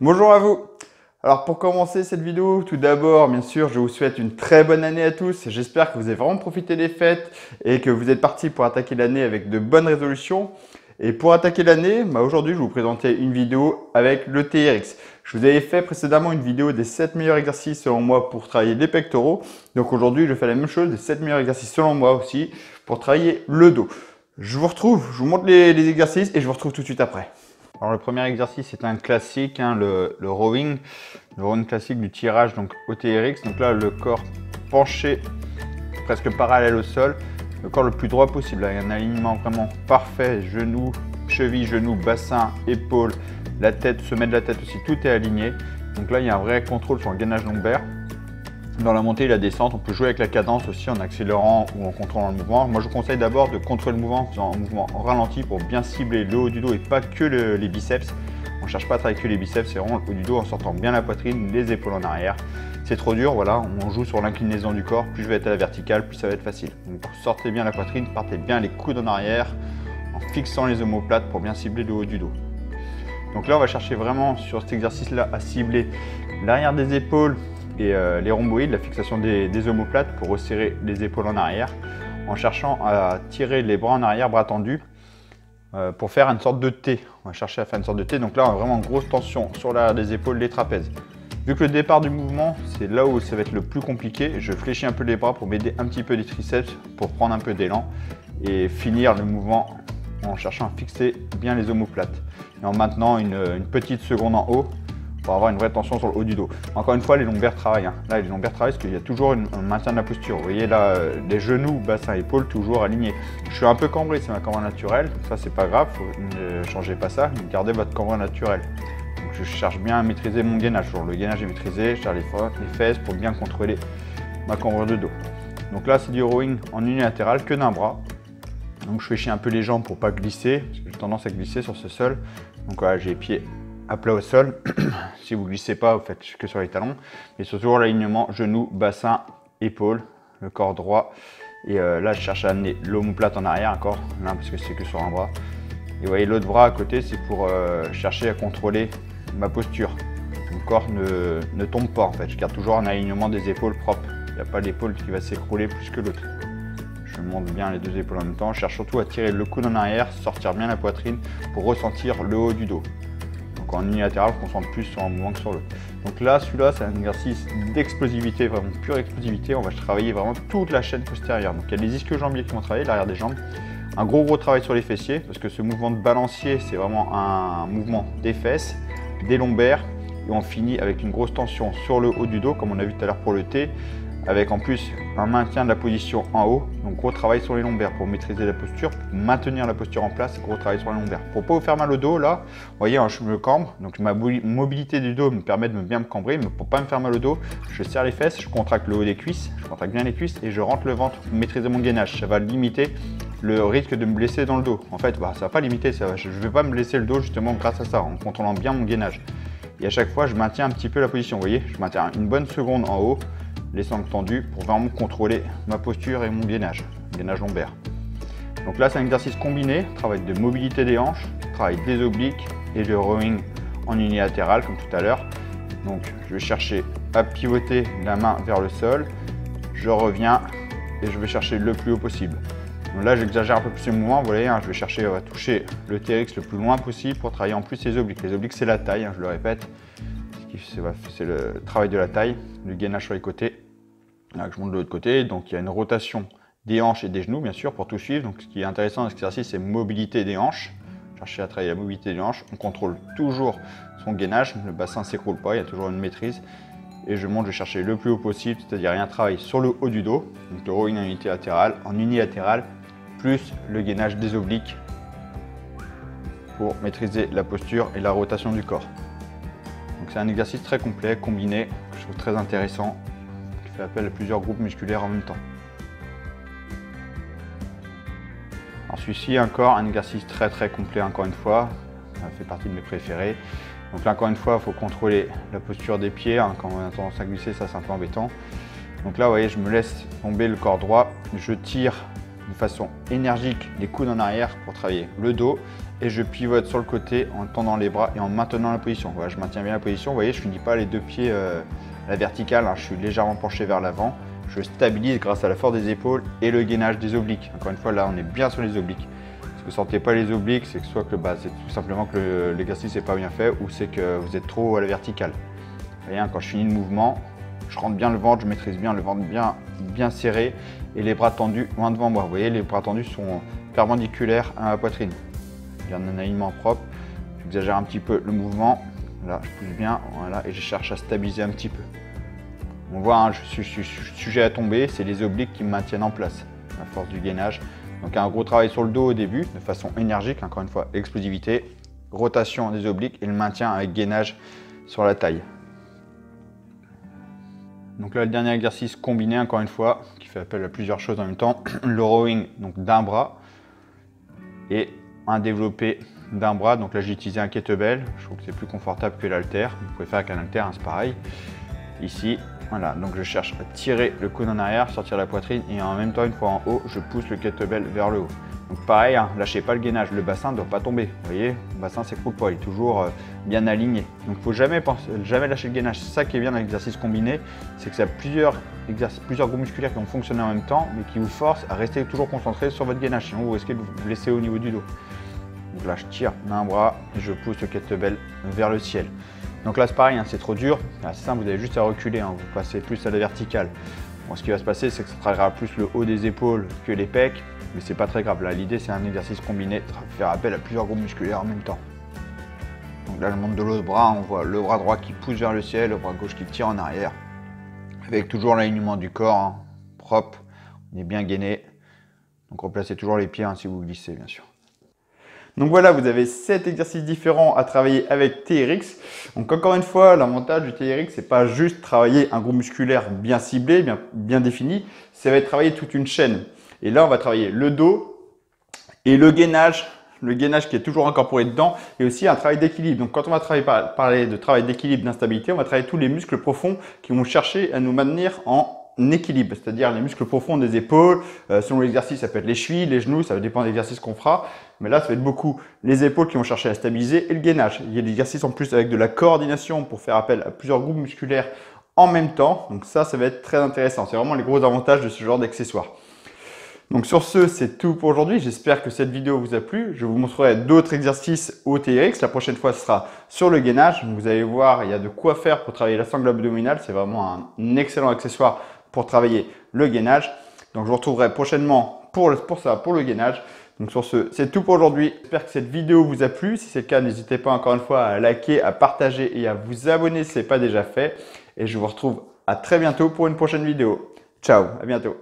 Bonjour à vous. Alors pour commencer cette vidéo, tout d'abord, bien sûr, je vous souhaite une très bonne année à tous. J'espère que vous avez vraiment profité des fêtes et que vous êtes partis pour attaquer l'année avec de bonnes résolutions. Et pour attaquer l'année, aujourd'hui, je vais vous présenter une vidéo avec le TRX. Je vous avais fait précédemment une vidéo des 7 meilleurs exercices selon moi pour travailler les pectoraux. Donc aujourd'hui, je fais la même chose, des 7 meilleurs exercices selon moi aussi pour travailler le dos. Je vous montre les exercices et je vous retrouve tout de suite après. Alors le premier exercice est un classique, le rowing classique du tirage donc au TRX. Donc là le corps penché presque parallèle au sol, le corps le plus droit possible. Là, il y a un alignement vraiment parfait, genoux, cheville, genoux, bassin, épaules, la tête, sommet de la tête aussi, tout est aligné. Donc là il y a un vrai contrôle sur le gainage lombaire. Dans la montée et la descente, on peut jouer avec la cadence aussi en accélérant ou en contrôlant le mouvement. Moi, je vous conseille d'abord de contrôler le mouvement en faisant un mouvement en ralenti pour bien cibler le haut du dos et pas que les biceps. On ne cherche pas à travailler que les biceps, c'est vraiment le haut du dos en sortant bien la poitrine, les épaules en arrière. C'est trop dur, voilà, on joue sur l'inclinaison du corps. Plus je vais être à la verticale, plus ça va être facile. Donc, sortez bien la poitrine, partez bien les coudes en arrière en fixant les omoplates pour bien cibler le haut du dos. Donc là, on va chercher vraiment sur cet exercice-là à cibler l'arrière des épaules et les rhomboïdes, la fixation des omoplates pour resserrer les épaules en arrière en cherchant à tirer les bras en arrière, bras tendus pour faire une sorte de T. On va chercher à faire une sorte de T. Donc là, on a vraiment une grosse tension sur l'arrière des épaules, les trapèzes. Vu que le départ du mouvement, c'est là où ça va être le plus compliqué, je fléchis un peu les bras pour m'aider un petit peu les triceps pour prendre un peu d'élan et finir le mouvement en cherchant à fixer bien les omoplates et en maintenant une petite seconde en haut pour avoir une vraie tension sur le haut du dos. Encore une fois, les lombaires travaillent. Là, les lombaires travaillent parce qu'il y a toujours un maintien de la posture. Vous voyez là, les genoux, bassin, épaules, toujours alignés. Je suis un peu cambré, c'est ma cambre naturelle. Ça, c'est pas grave, ne changez pas ça, gardez votre cambre naturelle. Donc, je cherche bien à maîtriser mon gainage. Le gainage est maîtrisé, je cherche les fesses pour bien contrôler ma cambre de dos. Donc là, c'est du rowing en unilatéral, que d'un bras. Donc je fléchis un peu les jambes pour pas glisser, parce que j'ai tendance à glisser sur ce sol. Donc voilà, j'ai les pieds à plat au sol. Si vous ne glissez pas, vous faites que sur les talons. Et surtout l'alignement genoux, bassin, épaules, le corps droit. Et là, je cherche à amener l'omoplate en arrière encore, là, parce que c'est que sur un bras. Et vous voyez, l'autre bras à côté, c'est pour chercher à contrôler ma posture. Mon corps ne tombe pas en fait. Je garde toujours un alignement des épaules propre. Il n'y a pas l'épaule qui va s'écrouler plus que l'autre. Je monte bien les deux épaules en même temps. Je cherche surtout à tirer le coude en arrière, sortir bien la poitrine pour ressentir le haut du dos. Donc en unilatéral, on se concentre plus sur un mouvement que sur l'autre. Donc là, celui-là, c'est un exercice d'explosivité, vraiment pure explosivité. On va travailler vraiment toute la chaîne postérieure. Donc il y a les ischio-jambiers qui vont travailler, l'arrière des jambes. Un gros travail sur les fessiers, parce que ce mouvement de balancier, c'est vraiment un mouvement des fesses, des lombaires. Et on finit avec une grosse tension sur le haut du dos, comme on a vu tout à l'heure pour le T, avec en plus un maintien de la position en haut. Donc gros travail sur les lombaires pour maîtriser la posture, pour maintenir la posture en place, gros travail sur les lombaires. Pour pas vous faire mal au dos, là, vous voyez, je me cambre, donc ma mobilité du dos me permet de bien me cambrer, mais pour pas me faire mal au dos, je serre les fesses, je contracte le haut des cuisses, je contracte bien les cuisses et je rentre le ventre pour maîtriser mon gainage. Ça va limiter le risque de me blesser dans le dos. En fait, ça va pas limiter, je ne vais pas me blesser le dos justement grâce à ça, en contrôlant bien mon gainage. Et à chaque fois, je maintiens un petit peu la position, vous voyez, je maintiens une bonne seconde en haut, les sangles tendus pour vraiment contrôler ma posture et mon gainage lombaire. Donc là, c'est un exercice combiné, travail de mobilité des hanches, travail des obliques et de rowing en unilatéral comme tout à l'heure. Donc je vais chercher à pivoter la main vers le sol, je reviens et je vais chercher le plus haut possible. Donc là, j'exagère un peu plus le mouvement, vous voyez, je vais chercher à toucher le TRX le plus loin possible pour travailler en plus les obliques. Les obliques, c'est la taille, je le répète. C'est le travail de la taille, du gainage sur les côtés. Là, je monte de l'autre côté, donc il y a une rotation des hanches et des genoux, bien sûr, pour tout suivre. Donc ce qui est intéressant dans cet exercice, c'est mobilité des hanches. Chercher à travailler la mobilité des hanches. On contrôle toujours son gainage, le bassin ne s'écroule pas, il y a toujours une maîtrise. Et je monte, je vais chercher le plus haut possible, c'est-à-dire il y a un travail sur le haut du dos, donc le rowing en unilatéral, plus le gainage des obliques pour maîtriser la posture et la rotation du corps. Donc c'est un exercice très complet, combiné, que je trouve très intéressant, qui fait appel à plusieurs groupes musculaires en même temps. Alors celui-ci encore un exercice très complet encore une fois, ça fait partie de mes préférés. Donc là encore une fois, il faut contrôler la posture des pieds, quand on a tendance à glisser, ça c'est un peu embêtant. Donc là vous voyez, je me laisse tomber le corps droit, je tire de façon énergique les coudes en arrière pour travailler le dos et je pivote sur le côté en tendant les bras et en maintenant la position. Voilà, je maintiens bien la position. Vous voyez, je ne finis pas les deux pieds à la verticale, hein, je suis légèrement penché vers l'avant. Je stabilise grâce à la force des épaules et le gainage des obliques. Encore une fois, là, on est bien sur les obliques. Si vous ne sentez pas les obliques, c'est que soit que c'est tout simplement que l'exercice n'est pas bien fait ou c'est que vous êtes trop à la verticale. Vous voyez, hein, quand je finis le mouvement, je rentre bien le ventre, je maîtrise bien le ventre bien serré et les bras tendus loin devant moi. Vous voyez, les bras tendus sont perpendiculaires à ma poitrine. Bien un alignement propre. J'exagère un petit peu le mouvement. Là, je pousse bien, voilà, et je cherche à stabiliser un petit peu. On voit, hein, je suis sujet à tomber, c'est les obliques qui me maintiennent en place, à force du gainage. Donc un gros travail sur le dos au début, de façon énergique, encore une fois, explosivité, rotation des obliques et le maintien avec gainage sur la taille. Donc là, le dernier exercice combiné, encore une fois, qui fait appel à plusieurs choses en même temps, le rowing donc d'un bras et un développé d'un bras. Donc là, j'ai utilisé un kettlebell, je trouve que c'est plus confortable que l'haltère. Vous pouvez faire avec un haltère, hein, c'est pareil. Ici, voilà, donc je cherche à tirer le coude en arrière, sortir la poitrine et en même temps, une fois en haut, je pousse le kettlebell vers le haut. Donc pareil, hein, lâchez pas le gainage, le bassin ne doit pas tomber. Vous voyez, le bassin ne s'écroule pas, il est toujours bien aligné. Donc il ne faut jamais lâcher le gainage. C'est ça qui est bien dans l'exercice combiné, c'est que ça a plusieurs groupes musculaires qui vont fonctionner en même temps, mais qui vous forcent à rester toujours concentré sur votre gainage. Sinon, vous risquez de vous blesser au niveau du dos. Donc là, je tire d'un bras et je pousse le kettlebell vers le ciel. Donc là, c'est pareil, hein, c'est trop dur. C'est simple, vous avez juste à reculer, hein, vous passez plus à la verticale. Bon, ce qui va se passer, c'est que ça travaillera plus le haut des épaules que les pecs, mais c'est pas très grave. Là, l'idée, c'est un exercice combiné, faire appel à plusieurs groupes musculaires en même temps. Donc là, le monde de l'autre bras, on voit le bras droit qui pousse vers le ciel, le bras gauche qui tire en arrière, avec toujours l'alignement du corps, hein, propre, on est bien gainé. Donc replacez toujours les pieds, hein, si vous glissez, bien sûr. Donc voilà, vous avez 7 exercices différents à travailler avec TRX. Donc encore une fois, l'avantage du TRX, c'est pas juste travailler un groupe musculaire bien ciblé, bien défini, ça va être travailler toute une chaîne. Et là, on va travailler le dos et le gainage qui est toujours incorporé dedans, et aussi un travail d'équilibre. Donc quand on va parler de travail d'équilibre, d'instabilité, on va travailler tous les muscles profonds qui vont chercher à nous maintenir en équilibre, c'est-à-dire les muscles profonds des épaules. Selon l'exercice, ça peut être les chevilles, les genoux, ça va dépendre de l'exercice qu'on fera. Mais là, ça va être beaucoup les épaules qui vont chercher à stabiliser et le gainage. Il y a des exercices en plus avec de la coordination pour faire appel à plusieurs groupes musculaires en même temps. Donc ça va être très intéressant. C'est vraiment les gros avantages de ce genre d'accessoires. Donc sur ce, c'est tout pour aujourd'hui. J'espère que cette vidéo vous a plu. Je vous montrerai d'autres exercices au TRX. La prochaine fois, ce sera sur le gainage. Vous allez voir, il y a de quoi faire pour travailler la sangle abdominale. C'est vraiment un excellent accessoire pour travailler le gainage. Donc je vous retrouverai prochainement pour le gainage. Donc sur ce, c'est tout pour aujourd'hui. J'espère que cette vidéo vous a plu. Si c'est le cas, n'hésitez pas encore une fois à liker, à partager et à vous abonner si ce n'est pas déjà fait. Et je vous retrouve à très bientôt pour une prochaine vidéo. Ciao, à bientôt.